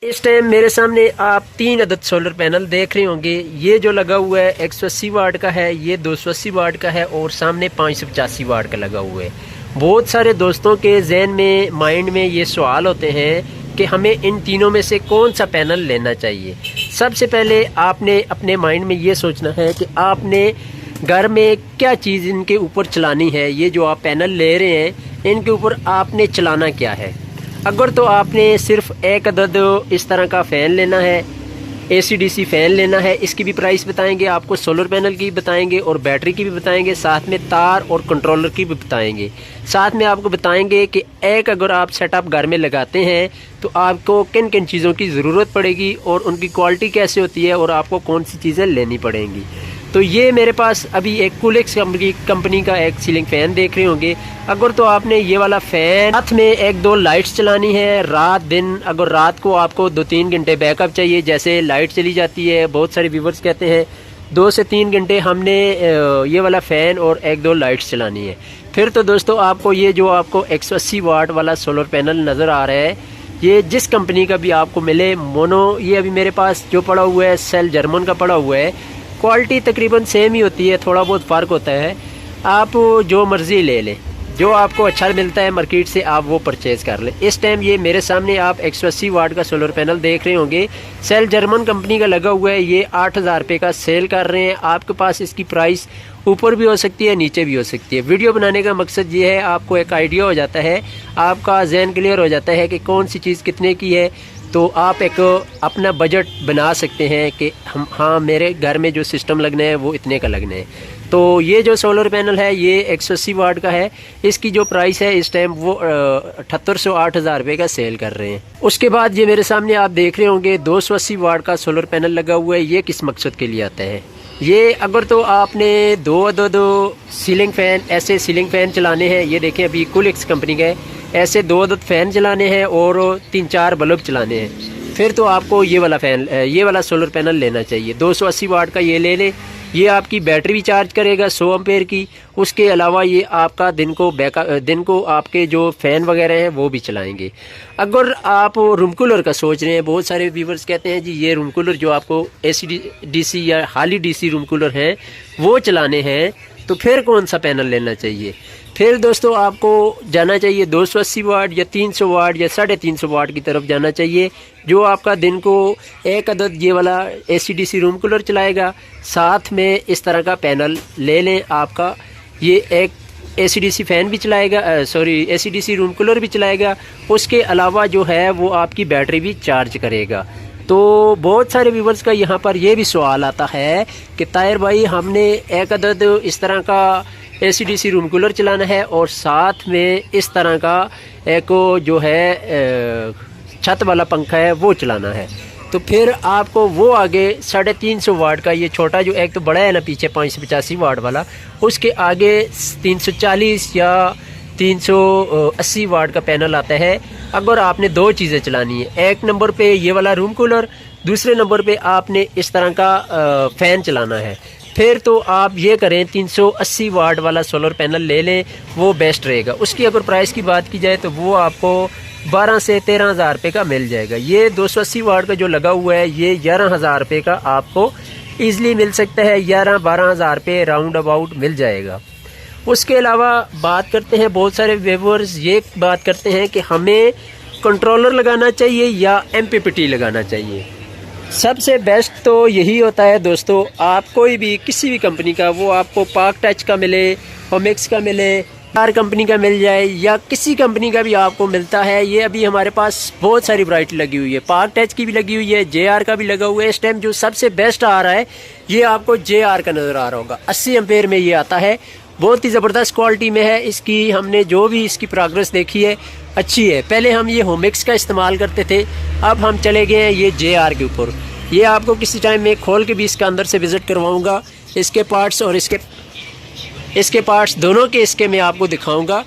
इस टाइम मेरे सामने आप 3 अदद सोलर पैनल देख रहे होंगे। ये जो लगा हुआ है 180 वाट का है, ये 280 वाट का है और सामने 585 वाट का लगा हुआ है। बहुत सारे दोस्तों के जहन में माइंड में ये सवाल होते हैं कि हमें इन तीनों में से कौन सा पैनल लेना चाहिए। सबसे पहले आपने अपने माइंड में ये सोचना है कि आपने घर में क्या चीज़ इनके ऊपर चलानी है। ये जो आप पैनल ले रहे हैं इनके ऊपर आपने चलाना क्या है। अगर तो आपने सिर्फ एक अदद इस तरह का फ़ैन लेना है, AC/DC फ़ैन लेना है, इसकी भी प्राइस बताएंगे आपको, सोलर पैनल की भी बताएंगे और बैटरी की भी बताएंगे, साथ में तार और कंट्रोलर की भी बताएंगे। साथ में आपको बताएंगे कि एक अगर आप सेटअप घर में लगाते हैं तो आपको किन किन चीज़ों की ज़रूरत पड़ेगी और उनकी क्वालिटी कैसे होती है और आपको कौन सी चीज़ें लेनी पड़ेंगी। तो ये मेरे पास अभी एक कूलेक्स कंपनी का एक सीलिंग फ़ैन देख रहे होंगे। अगर तो आपने ये वाला फ़ैन साथ में 1-2 लाइट्स चलानी है रात दिन, अगर रात को आपको 2-3 घंटे बैकअप चाहिए, जैसे लाइट चली जाती है, बहुत सारे व्यूवर्स कहते हैं 2 से 3 घंटे हमने ये वाला फ़ैन और 1-2 लाइट्स चलानी है, फिर तो दोस्तों आपको ये जो आपको 180 वाट वाला सोलर पैनल नज़र आ रहा है, ये जिस कंपनी का भी आपको मिले मोनो, ये अभी मेरे पास जो पड़ा हुआ है सेल जर्मन का पड़ा हुआ है। क्वालिटी तकरीबन सेम ही होती है, थोड़ा बहुत फ़र्क होता है। आप जो मर्ज़ी ले लें, जो आपको अच्छा मिलता है मार्केट से आप वो परचेज़ कर लें। इस टाइम ये मेरे सामने आप 180 वाट का सोलर पैनल देख रहे होंगे, सेल जर्मन कंपनी का लगा हुआ है। ये 8000 रुपये का सेल कर रहे हैं। आपके पास इसकी प्राइस ऊपर भी हो सकती है, नीचे भी हो सकती है। वीडियो बनाने का मकसद ये है, आपको एक आइडिया हो जाता है, आपका जहन क्लियर हो जाता है कि कौन सी चीज़ कितने की है, तो आप एक अपना बजट बना सकते हैं कि हाँ मेरे घर में जो सिस्टम लगना है वो इतने का लगना है। तो ये जो सोलर पैनल है ये 180 वाट का है। इसकी जो प्राइस है इस टाइम वो 7800-8000 रुपये का सेल कर रहे हैं। उसके बाद ये मेरे सामने आप देख रहे होंगे 280 वाट का सोलर पैनल लगा हुआ है। ये किस मकसद के लिए आता है, ये अगर तो आपने 2 सीलिंग फ़ैन, ऐसे सीलिंग फ़ैन चलाने हैं, ये देखें अभी कूलेक्स कंपनी का है, ऐसे 2 अदद फ़ैन चलाने हैं और 3-4 बल्ब चलाने हैं, फिर तो आपको ये वाला सोलर पैनल लेना चाहिए। 280 वाट का ये ले लें। ये आपकी बैटरी भी चार्ज करेगा 100 एम्पेयर की। उसके अलावा ये आपका दिन को आपके जो फ़ैन वगैरह हैं वो भी चलाएंगे। अगर आप रूम कूलर का सोच रहे हैं, बहुत सारे व्यूवर्स कहते हैं जी ये रूम कूलर जो आपको AC/DC या हाली DC रूम कूलर हैं वो चलाने हैं, तो फिर कौन सा पैनल लेना चाहिए। फिर दोस्तों आपको जाना चाहिए 280 वाट या 300 वाट या 350 वाट की तरफ जाना चाहिए, जो आपका दिन को एक अदद ये वाला AC/DC रूम कूलर चलाएगा। साथ में इस तरह का पैनल ले लें, आपका ये एक AC/DC फ़ैन भी चलाएगा, AC/DC रूम कूलर भी चलाएगा। उसके अलावा जो है वो आपकी बैटरी भी चार्ज करेगा। तो बहुत सारे व्यूवर्स का यहाँ पर ये भी सवाल आता है कि ताहिर भाई हमने एक अदद इस तरह का AC/DC रूम कूलर चलाना है और साथ में इस तरह का एक जो है छत वाला पंखा है वो चलाना है, तो फिर आपको वो आगे 350 वाट का, ये छोटा जो एक तो बड़ा है ना पीछे 585 वाट वाला, उसके आगे 340 या 380 वाट का पैनल आता है। अगर आपने 2 चीज़ें चलानी है, एक नंबर पे ये वाला रूम कूलर, दूसरे नंबर पे आपने इस तरह का फ़ैन चलाना है, फिर तो आप ये करें 380 वाट वाला सोलर पैनल ले लें, वो बेस्ट रहेगा। उसकी अगर प्राइस की बात की जाए तो वो आपको 12 से 13,000 रुपये का मिल जाएगा। ये 280 वाट का जो लगा हुआ है ये 11,000 रुपये का आपको ईज़िली मिल सकता है, 11-12,000 रुपये राउंड अबाउट मिल जाएगा। उसके अलावा बात करते हैं, बहुत सारे व्यूअर्स ये बात करते हैं कि हमें कंट्रोलर लगाना चाहिए या MPPT लगाना चाहिए। सबसे बेस्ट तो यही होता है दोस्तों, आप कोई भी किसी भी कंपनी का, वो आपको पाक टच का मिले, होमिक्स का मिले, आर कंपनी का मिल जाए या किसी कंपनी का भी आपको मिलता है। ये अभी हमारे पास बहुत सारी वैरायटी लगी हुई है, पाक टच की भी लगी हुई है, JR का भी लगा हुआ है। इस टाइम जो सबसे बेस्ट आ रहा है ये आपको JR का नज़र आ रहा होगा, 80 एम्पेयर में ये आता है, बहुत ही ज़बरदस्त क्वालिटी में है। इसकी हमने जो भी इसकी प्रोग्रेस देखी है अच्छी है। पहले हम ये होमिक्स का इस्तेमाल करते थे, अब हम चले गए हैं ये JR के ऊपर। ये आपको किसी टाइम में खोल के भी इसका अंदर से विज़िट करवाऊंगा, इसके पार्ट्स और इसके पार्ट्स दोनों के इसके मैं आपको दिखाऊंगा,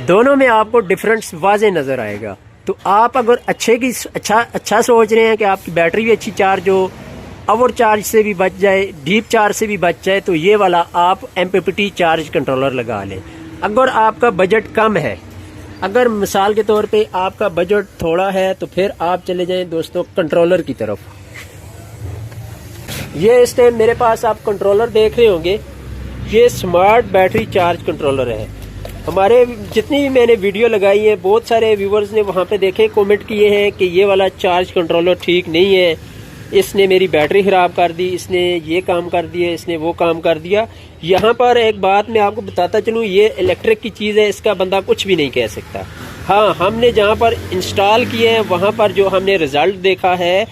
दोनों में आपको डिफरेंस वाज़े नज़र आएगा। तो आप अगर अच्छा सोच रहे हैं कि आपकी बैटरी भी अच्छी चार्ज हो, ओवर चार्ज से भी बच जाए, डीप चार्ज से भी बच जाए, तो ये वाला आप MPPT चार्ज कंट्रोलर लगा लें। अगर आपका बजट कम है अगर मिसाल के तौर पे आपका बजट थोड़ा है तो फिर आप चले जाएं दोस्तों कंट्रोलर की तरफ। ये इस टाइम मेरे पास आप कंट्रोलर देख रहे होंगे, ये स्मार्ट बैटरी चार्ज कंट्रोलर है। हमारे जितनी भी मैंने वीडियो लगाई है, बहुत सारे व्यूवर्स ने वहाँ पे देखे कमेंट किए हैं कि ये वाला चार्ज कंट्रोलर ठीक नहीं है, इसने मेरी बैटरी ख़राब कर दी, इसने ये काम कर दिया, इसने वो काम कर दिया। यहाँ पर एक बात मैं आपको बताता चलूँ, ये इलेक्ट्रिक की चीज़ है, इसका बंदा कुछ भी नहीं कह सकता। हाँ, हमने जहाँ पर इंस्टॉल किए हैं वहाँ पर जो हमने रिज़ल्ट देखा है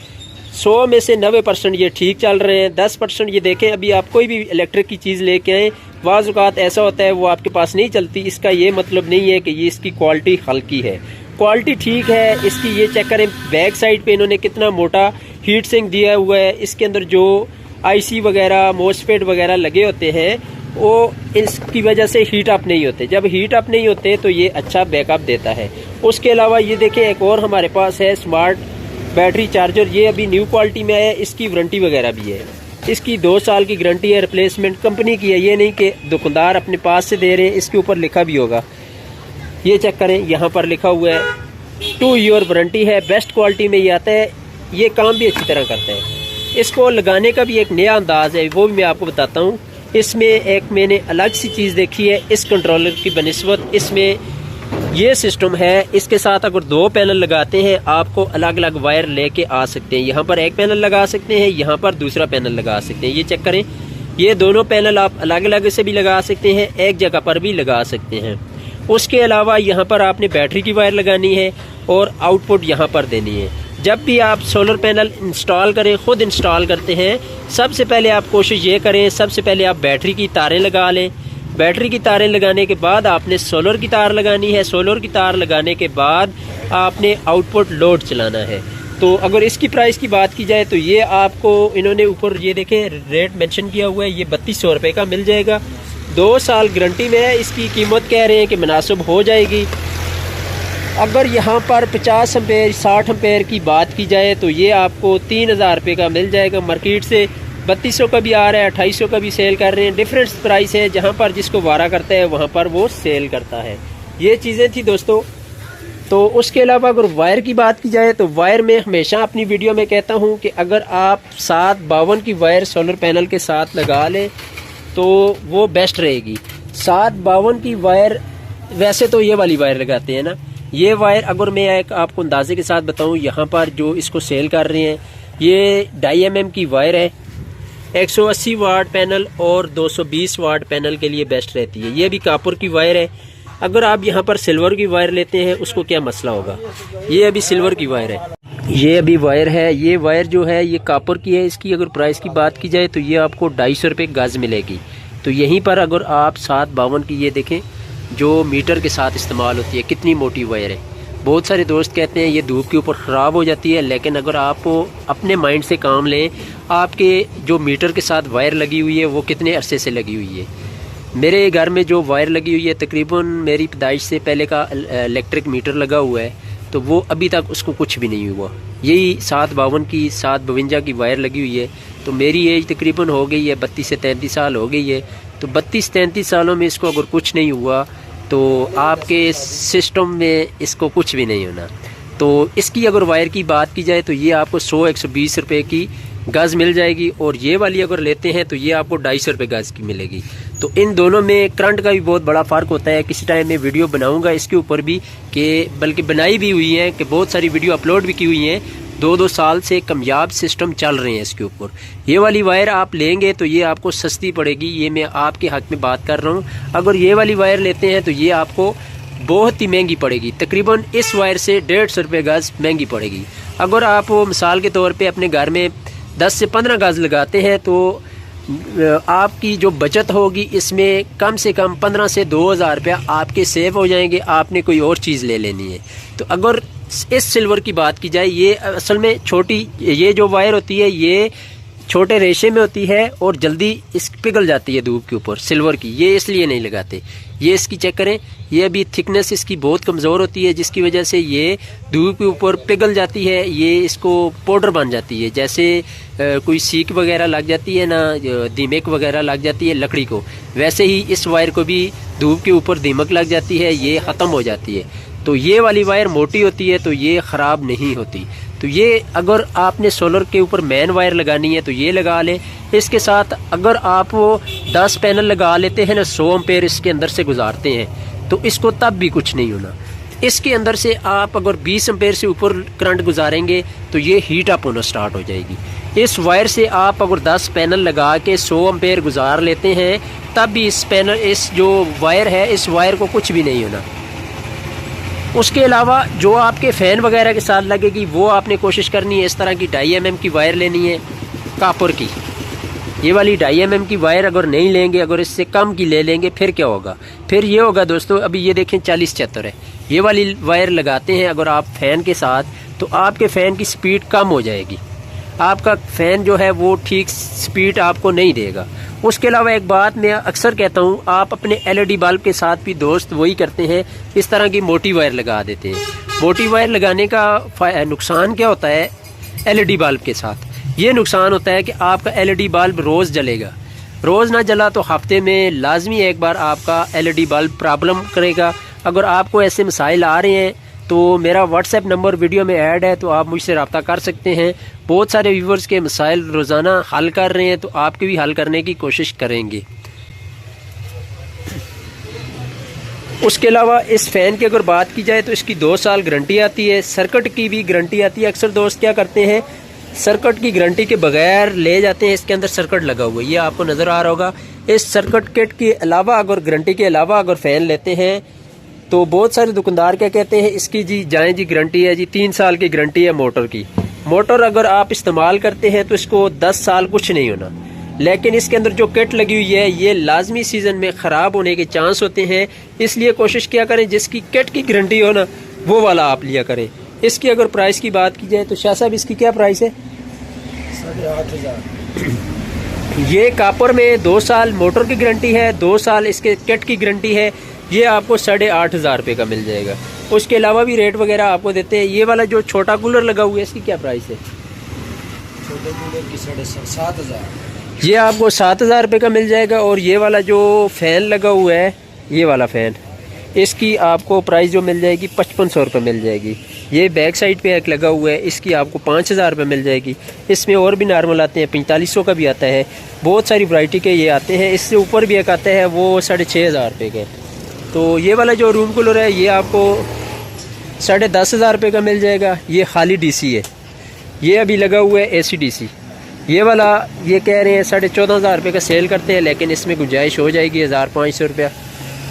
100 में से 90% ये ठीक चल रहे हैं। 10% ये देखें, अभी आप कोई भी इलेक्ट्रिक की चीज़ लेके आएँ, बाज़ औक़ात ऐसा होता है वो आपके पास नहीं चलती। इसका ये मतलब नहीं है कि ये इसकी क्वालिटी हल्की है, क्वालिटी ठीक है इसकी। ये चेक करें बैक साइड पे इन्होंने कितना मोटा हीट सिंक दिया हुआ है। इसके अंदर जो आईसी वगैरह मोसफेट वगैरह लगे होते हैं वो इसकी वजह से हीट अप नहीं होते। जब हीट अप नहीं होते तो ये अच्छा बैकअप देता है। उसके अलावा ये देखें एक और हमारे पास है स्मार्ट बैटरी चार्जर, ये अभी न्यू क्वालिटी में है, इसकी वारंटी वगैरह भी है। इसकी 2 साल की गारंटी है, रिप्लेसमेंट कंपनी की है, ये नहीं कि दुकानदार अपने पास से दे रहे हैं। इसके ऊपर लिखा भी होगा, ये चेक करें, यहाँ पर लिखा हुआ है 2 ईयर वारंटी है। बेस्ट क्वालिटी में ये आता है, ये काम भी अच्छी तरह करता है। इसको लगाने का भी एक नया अंदाज़ है, वो भी मैं आपको बताता हूँ। इसमें एक मैंने अलग सी चीज़ देखी है इस कंट्रोलर की बनिस्बत। इसमें ये सिस्टम है, इसके साथ अगर 2 पैनल लगाते हैं आपको अलग अलग वायर लेके आ सकते हैं। यहाँ पर एक पैनल लगा सकते हैं, यहाँ पर दूसरा पैनल लगा सकते हैं। ये चेक करें, ये दोनों पैनल आप अलग अलग से भी लगा सकते हैं, एक जगह पर भी लगा सकते हैं। उसके अलावा यहाँ पर आपने बैटरी की वायर लगानी है और आउटपुट यहाँ पर देनी है। जब भी आप सोलर पैनल इंस्टॉल करें, खुद इंस्टॉल करते हैं, सबसे पहले आप कोशिश ये करें, सबसे पहले आप बैटरी की तारें लगा लें। बैटरी की तारें लगाने के बाद आपने सोलर की तार लगानी है। सोलर की तार लगाने के बाद आपने आउटपुट लोड चलाना है। तो अगर इसकी प्राइस की बात की जाए तो ये आपको इन्होंने ऊपर ये देखें रेट मेंशन किया हुआ है, ये 3200 रुपये का मिल जाएगा। 2 साल गारंटी में है। इसकी कीमत कह रहे हैं कि मुनासिब हो जाएगी। अगर यहाँ पर 50 एम्पेयर 60 एम्पेयर की बात की जाए तो ये आपको 3000 रुपये का मिल जाएगा। मार्केट से 3200 का भी आ रहा है, 2800 का भी सेल कर रहे हैं। डिफरेंट प्राइस है, जहाँ पर जिसको वारा करता है वहाँ पर वो सेल करता है। ये चीज़ें थी दोस्तों। तो उसके अलावा अगर वायर की बात की जाए तो वायर में हमेशा अपनी वीडियो में कहता हूँ कि अगर आप 752 की वायर सोलर पैनल के साथ लगा लें तो वो बेस्ट रहेगी। 752 की वायर, वैसे तो ये वाली वायर लगाते हैं ना, ये वायर अगर मैं एक आपको अंदाजे के साथ बताऊं, यहाँ पर जो इसको सेल कर रहे हैं ये 2.5 mm की वायर है। 180 वाट पैनल और 220 वाट पैनल के लिए बेस्ट रहती है। ये भी कापुर की वायर है। अगर आप यहाँ पर सिल्वर की वायर लेते हैं उसको क्या मसला होगा। ये अभी सिल्वर की वायर है, ये अभी वायर है। ये वायर जो है ये कापुर की है। इसकी अगर प्राइस की बात की जाए तो ये आपको 250 रुपये गज मिलेगी। तो यहीं पर अगर आप 752 की, ये देखें जो मीटर के साथ इस्तेमाल होती है, कितनी मोटी वायर है। बहुत सारे दोस्त कहते हैं ये धूप के ऊपर ख़राब हो जाती है, लेकिन अगर आप अपने माइंड से काम लें, आपके जो मीटर के साथ वायर लगी हुई है वो कितने अरसे से लगी हुई है। मेरे घर में जो वायर लगी हुई है तकरीबन मेरी पैदाइश से पहले का इलेक्ट्रिक मीटर लगा हुआ है, तो वो अभी तक उसको कुछ भी नहीं हुआ। यही 752 की 752 की वायर लगी हुई है। तो मेरी एज तकरीबन हो गई है 32 से 33 साल हो गई है। तो 32-33 सालों में इसको अगर कुछ नहीं हुआ तो आपके सिस्टम में इसको कुछ भी नहीं होना। तो इसकी अगर वायर की बात की जाए तो ये आपको 100-120 रुपये की गज़ मिल जाएगी, और ये वाली अगर लेते हैं तो ये आपको 250 रुपये गज़ की मिलेगी। तो इन दोनों में करंट का भी बहुत बड़ा फ़र्क होता है। किसी टाइम मैं वीडियो बनाऊंगा इसके ऊपर भी, कि बल्कि बनाई भी हुई है, कि बहुत सारी वीडियो अपलोड भी की हुई हैं। 2-2 साल से कामयाब सिस्टम चल रहे हैं इसके ऊपर। ये वाली वायर आप लेंगे तो ये आपको सस्ती पड़ेगी, ये मैं आपके हक़ में बात कर रहा हूँ। अगर ये वाली वायर लेते हैं तो ये आपको बहुत ही महंगी पड़ेगी, तकरीबन इस वायर से 150 रुपये गज़ महंगी पड़ेगी। अगर आप मिसाल के तौर पे अपने घर में 10 से 15 गज़ लगाते हैं तो आपकी जो बचत होगी इसमें कम से कम 15 से 2000 रुपया आपके सेव हो जाएंगे। आपने कोई और चीज़ ले लेनी है। तो अगर इस सिल्वर की बात की जाए, ये असल में छोटी, ये जो वायर होती है ये छोटे रेशे में होती है और जल्दी इस पिघल जाती है धूप के ऊपर। सिल्वर की ये इसलिए नहीं लगाते। ये इसकी चेक करें, ये अभी थिकनेस इसकी बहुत कमज़ोर होती है, जिसकी वजह से ये धूप के ऊपर पिघल जाती है। ये इसको पाउडर बन जाती है, जैसे कोई सीक वगैरह लग जाती है ना, दीमक वगैरह लग जाती है लकड़ी को, वैसे ही इस वायर को भी धूप के ऊपर दीमक लग जाती है, ये ख़त्म हो जाती है। तो ये वाली वायर मोटी होती है तो ये ख़राब नहीं होती। तो ये अगर आपने सोलर के ऊपर मेन वायर लगानी है तो ये लगा लें। इसके साथ अगर आप वो 10 पैनल लगा लेते हैं ना, 100 एम्पेयर इसके अंदर से गुजारते हैं तो इसको तब भी कुछ नहीं होना। इसके अंदर से आप अगर 20 एम्पेयर से ऊपर करंट गुजारेंगे तो ये हीट अप होना स्टार्ट हो जाएगी। इस वायर से आप अगर 10 पैनल लगा के 100 एम्पेयर गुजार लेते हैं तब भी इस जो वायर है इस वायर को कुछ भी नहीं होना। उसके अलावा जो आपके फ़ैन वगैरह के साथ लगेगी वो आपने कोशिश करनी है इस तरह की 2.5 mm की वायर लेनी है कापर की। ये वाली 2.5 mm की वायर अगर नहीं लेंगे, अगर इससे कम की ले लेंगे फिर क्या होगा, फिर ये होगा दोस्तों, अभी ये देखें 40-76 है, ये वाली वायर लगाते हैं अगर आप फ़ैन के साथ तो आपके फ़ैन की स्पीड कम हो जाएगी, आपका फ़ैन जो है वो ठीक स्पीड आपको नहीं देगा। उसके अलावा एक बात मैं अक्सर कहता हूँ, आप अपने LED बल्ब के साथ भी दोस्त वही करते हैं, इस तरह की मोटी वायर लगा देते हैं। मोटी वायर लगाने का नुकसान क्या होता है LED बल्ब के साथ, ये नुकसान होता है कि आपका LED बल्ब रोज़ जलेगा, रोज़ ना जला तो हफ्ते में लाजमी एक बार आपका LED बल्ब प्रॉब्लम करेगा। अगर आपको ऐसे मसाइल आ रहे हैं तो मेरा WhatsApp नंबर वीडियो में ऐड है, तो आप मुझसे रब्ता कर सकते हैं। बहुत सारे व्यूवर्स के मसाइल रोज़ाना हल कर रहे हैं तो आपके भी हल करने की कोशिश करेंगे। उसके अलावा इस फ़ैन की अगर बात की जाए तो इसकी 2 साल गारंटी आती है, सर्किट की भी गारंटी आती है। अक्सर दोस्त क्या करते हैं, सर्किट की गारंटी के बगैर ले जाते हैं, इसके अंदर सर्किट लगा हुआ है, ये आपको नज़र आ रहा होगा। इस सर्किट किट के अलावा अगर गारंटी के अलावा अगर फ़ैन लेते हैं तो बहुत सारे दुकानदार क्या कहते हैं, इसकी जी जाएँ जी गारंटी है जी, 3 साल की गारंटी है मोटर की। मोटर अगर आप इस्तेमाल करते हैं तो इसको 10 साल कुछ नहीं होना, लेकिन इसके अंदर जो किट लगी हुई है ये लाजमी सीज़न में ख़राब होने के चांस होते हैं। इसलिए कोशिश क्या करें जिसकी किट की गारंटी हो ना वो वाला आप लिया करें। इसकी अगर प्राइस की बात की जाए तो शाह साहब इसकी क्या प्राइस है? 8,500। ये कापर में 2 साल मोटर की गारंटी है, 2 साल इसके किट की गारंटी है, ये आपको 8,500 रुपये का मिल जाएगा। उसके अलावा भी रेट वगैरह आपको देते हैं। ये वाला जो छोटा कूलर लगा हुआ है इसकी क्या प्राइस है? छोटे कूलर की 7,500, ये आपको 7,000 रुपये का मिल जाएगा। और ये वाला जो फ़ैन लगा हुआ है, ये वाला फ़ैन, इसकी आपको प्राइस जो मिल जाएगी 5500 रुपये मिल जाएगी। ये बैक साइड पे एक लगा हुआ है, इसकी आपको 5,000 रुपये मिल जाएगी। इसमें और भी नॉर्मल आते हैं, 4500 का भी आता है, बहुत सारी वैरायटी के ये आते हैं। इससे ऊपर भी एक आता है वो 6,500 रुपये के। तो ये वाला जो रूम कूलर है ये आपको 10,500 रुपये का मिल जाएगा। ये खाली DC है, ये अभी लगा हुआ है AC DC। ये वाला ये कह रहे हैं 14,500 रुपये का सेल करते हैं, लेकिन इसमें गुंजाइश हो जाएगी 1,500 रुपया,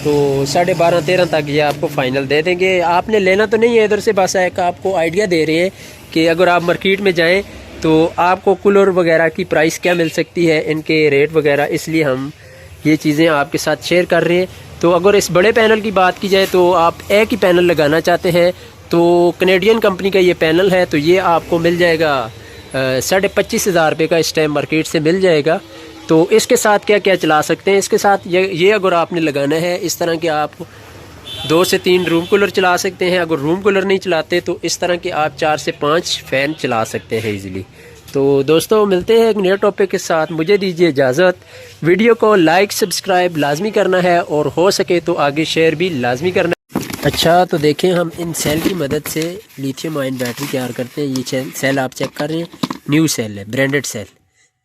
तो 12,500-13 तक ये आपको फ़ाइनल दे देंगे। आपने लेना तो नहीं है इधर से, बस एक आपको आइडिया दे रहे हैं कि अगर आप मार्केट में जाएँ तो आपको कूलर वगैरह की प्राइस क्या मिल सकती है, इनके रेट वगैरह, इसलिए हम ये चीज़ें आपके साथ शेयर कर रहे हैं। तो अगर इस बड़े पैनल की बात की जाए तो आप एक ही पैनल लगाना चाहते हैं तो कनेडियन कंपनी का ये पैनल है, तो ये आपको मिल जाएगा 25,500 रुपये का, इस टाइम मार्केट से मिल जाएगा। तो इसके साथ क्या क्या चला सकते हैं, इसके साथ ये अगर आपने लगाना है इस तरह के आप 2 से 3 रूम कूलर चला सकते हैं। अगर रूम कूलर नहीं चलाते तो इस तरह के आप 4 से 5 फ़ैन चला सकते हैं ईज़िली। तो दोस्तों मिलते हैं एक नए टॉपिक के साथ, मुझे दीजिए इजाज़त। वीडियो को लाइक सब्सक्राइब लाजमी करना है और हो सके तो आगे शेयर भी लाजमी करना है। अच्छा तो देखें, हम इन सेल की मदद से लिथियम आयन बैटरी तैयार करते हैं। ये सेल आप चेक कर रहे हैं, न्यू सेल है, ब्रांडेड सेल,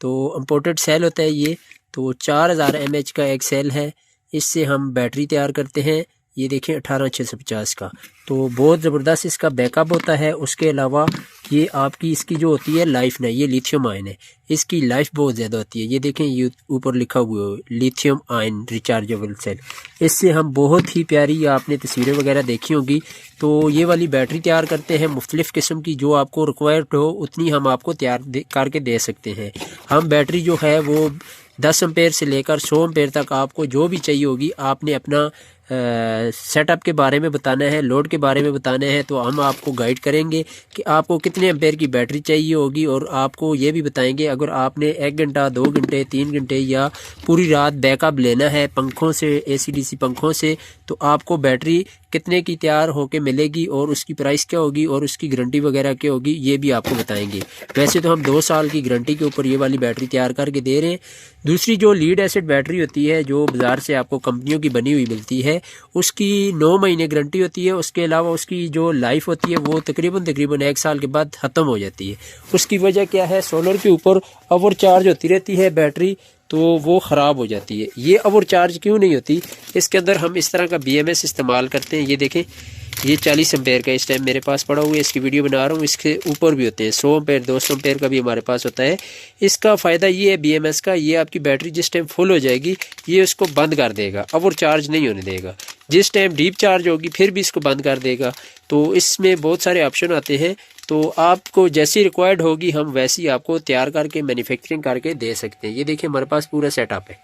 तो इम्पोर्टेड सेल होता है ये। तो 4000 mAh का एक सेल है, इससे हम बैटरी तैयार करते हैं। ये देखें 18650 का, तो बहुत ज़बरदस्त इसका बैकअप होता है। उसके अलावा ये आपकी इसकी जो होती है लाइफ ना, ये लिथियम आयन है, इसकी लाइफ बहुत ज़्यादा होती है। ये देखें ये ऊपर लिखा हुआ है लिथियम आयन रिचार्जेबल सेल, इससे हम बहुत ही प्यारी, आपने तस्वीरें वगैरह देखी होंगी। तो ये वाली बैटरी तैयार करते हैं मुख्तलिफ़ किस्म की, जो आपको रिक्वायर्ड हो उतनी हम आपको तैयार करके दे सकते हैं। हम बैटरी जो है वो 10 एम्पेयर से लेकर 100 एम्पेयर तक आपको जो भी चाहिए होगी, आपने अपना सेटअप के बारे में बताना है, लोड के बारे में बताना है, तो हम आपको गाइड करेंगे कि आपको कितने एम्पेयर की बैटरी चाहिए होगी। और आपको ये भी बताएंगे अगर आपने 1 घंटा 2 घंटे 3 घंटे या पूरी रात बैकअप लेना है पंखों से, AC DC पंखों से, तो आपको बैटरी कितने की तैयार होके मिलेगी और उसकी प्राइस क्या होगी और उसकी गारंटी वगैरह क्या होगी, ये भी आपको बताएंगे। वैसे तो हम 2 साल की गारंटी के ऊपर ये वाली बैटरी तैयार करके दे रहे हैं। दूसरी जो लीड एसिड बैटरी होती है जो बाज़ार से आपको कंपनियों की बनी हुई मिलती है, उसकी 9 महीने गारंटी होती है। उसके अलावा उसकी जो लाइफ होती है वो तकरीबन 1 साल के बाद ख़त्म हो जाती है। उसकी वजह क्या है, सोलर के ऊपर ओवर चार्ज होती रहती है बैटरी, तो वो ख़राब हो जाती है। ये ओवर चार्ज क्यों नहीं होती, इसके अंदर हम इस तरह का BMS इस्तेमाल करते हैं। ये देखें, ये 40 एम्पेयर का इस टाइम मेरे पास पड़ा हुआ है, इसकी वीडियो बना रहा हूँ। इसके ऊपर भी होते हैं 100 एम्पेयर 200 एम्पेयर का भी हमारे पास होता है। इसका फ़ायदा ये है BMS का, ये आपकी बैटरी जिस टाइम फुल हो जाएगी ये उसको बंद कर देगा, ओवर चार्ज नहीं होने देगा। जिस टाइम डीप चार्ज होगी फिर भी इसको बंद कर देगा। तो इसमें बहुत सारे ऑप्शन आते हैं, तो आपको जैसी रिक्वायर्ड होगी हम वैसी आपको तैयार करके मैन्युफैक्चरिंग करके दे सकते हैं। ये देखिए हमारे पास पूरा सेटअप है।